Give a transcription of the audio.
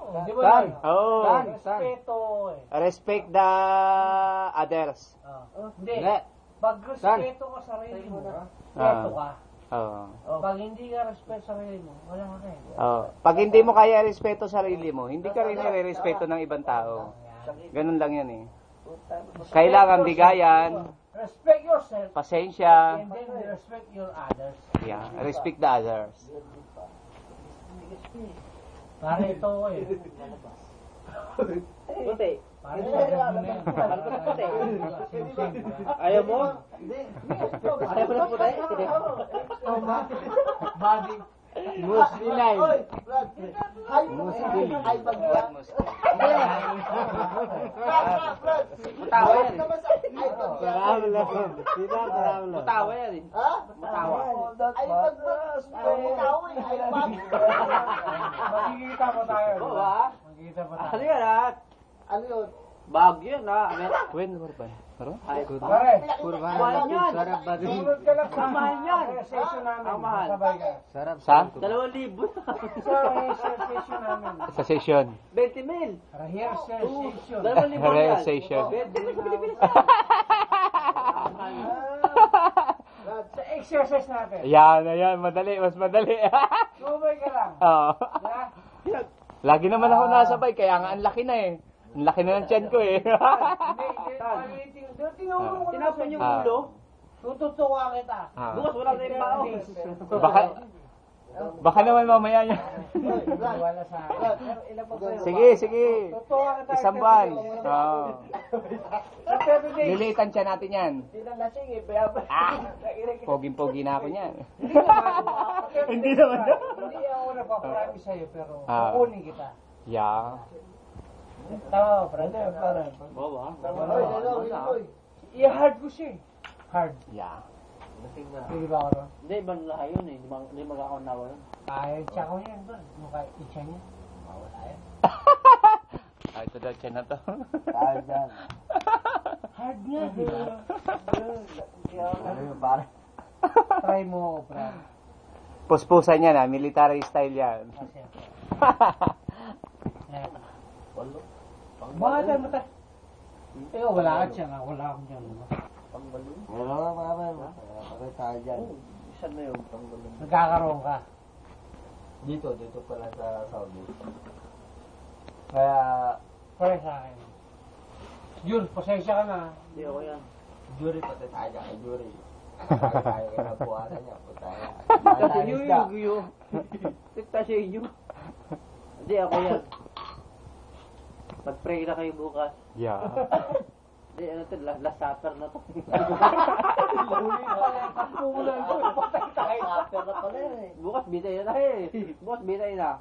Di ba? Oo. Respeto eh. Respect the others. Hindi. Pag respeto ka sa sarili mo, respeto ka. Oo. Pag hindi ka respeto sa sarili mo, wala ka eh. Oo. Pag hindi mo kaya respeto sarili mo, hindi ka rin nire-respeto ng ibang tao. Ganun lang yan eh. Kailangan bigayan, Respect yourself. pasensya, And then respect your others. yeah, respect the others. Para ito eh. Puti. Para sa mo na yan. Ayaw mo? Ayaw mo ng puti? Body. Muslimay. Muslim. Ay, What Muslim? Matawa yan eh. Matawa yan eh. Ha? Matawa. Ay, matawa eh. Ay, Magkikita mo tayo. Oo ba? Magkikita mo tayo. Ano yan ha? ano yun? Bagyo yan ha. When were ba? Pero? Pare, Mahal yan. sunod ka lang sa Mahal yan. session namin. Ang mahal. Sabay ka. Sa? 2,000. Sa session namin. Sa session. 20 mil. Rehearsal session. 2,000 yan. Realization. Sa exercise natin. Yan, ayan. Madali. Mas madali. Sumay ka lang. Oo. Ha? Lagi naman ako nasabay, kaya nga ang laki na eh. Ang laki na ng tiyan ko eh. Tinulong ko na Tinapon yung Ah. ulo. Tututuwa kita. Bukas wala na yung bao. Baka naman mamaya niya. Wala sa akin. Pero ilan pa ba yun? Sige, sige. Tutuwa kita. Isang buwan. Oo. Sa 30 days. Lilitan siya natin yan. Hindi na lasing eh. Bayabas. Poging-pogi na ako niyan. Hindi naman. Hindi ako nagpapromise sa'yo pero kukunin kita. Yeah. Tama ba, friend? Oo ba? I-hard ko siya eh. Hard. Yeah. Hindi ba ako ron? Hindi, ibang lahat yun eh. Hindi magkakaunawa yun. Kaya siya ko yan doon. Mukha itcha niya. Mawala yan. Ah, ito daw siya na to. Tayo dyan. Hard nga, di ba? Ano yun, pare? Try mo ako, friend. Puspusan yan ah. Military style yan. Kasi. Bakit tayo mo tayo? Eh, wala ka siya nga. Wala akong dyan. Wala nga, pare. Pare tayo dyan. Isa na yun. Pangbalon. Nagkakaroon ka. Dito pala sa Saudi. Kaya, Pare sa akin. Jun, pasensya ka na. Hindi ako yan. jury pati tayo dyan. Ay, jury. Tayo kinabuhanan niya. Puta yan. Kasi yung. Tikta siya inyo. Hindi ako yan. Mag-pray na kayo bukas. Yeah. Hindi, ano to, last supper na to. Pumulan ko. Patay tayo. Bukas bitay na eh. Bukas bitay na.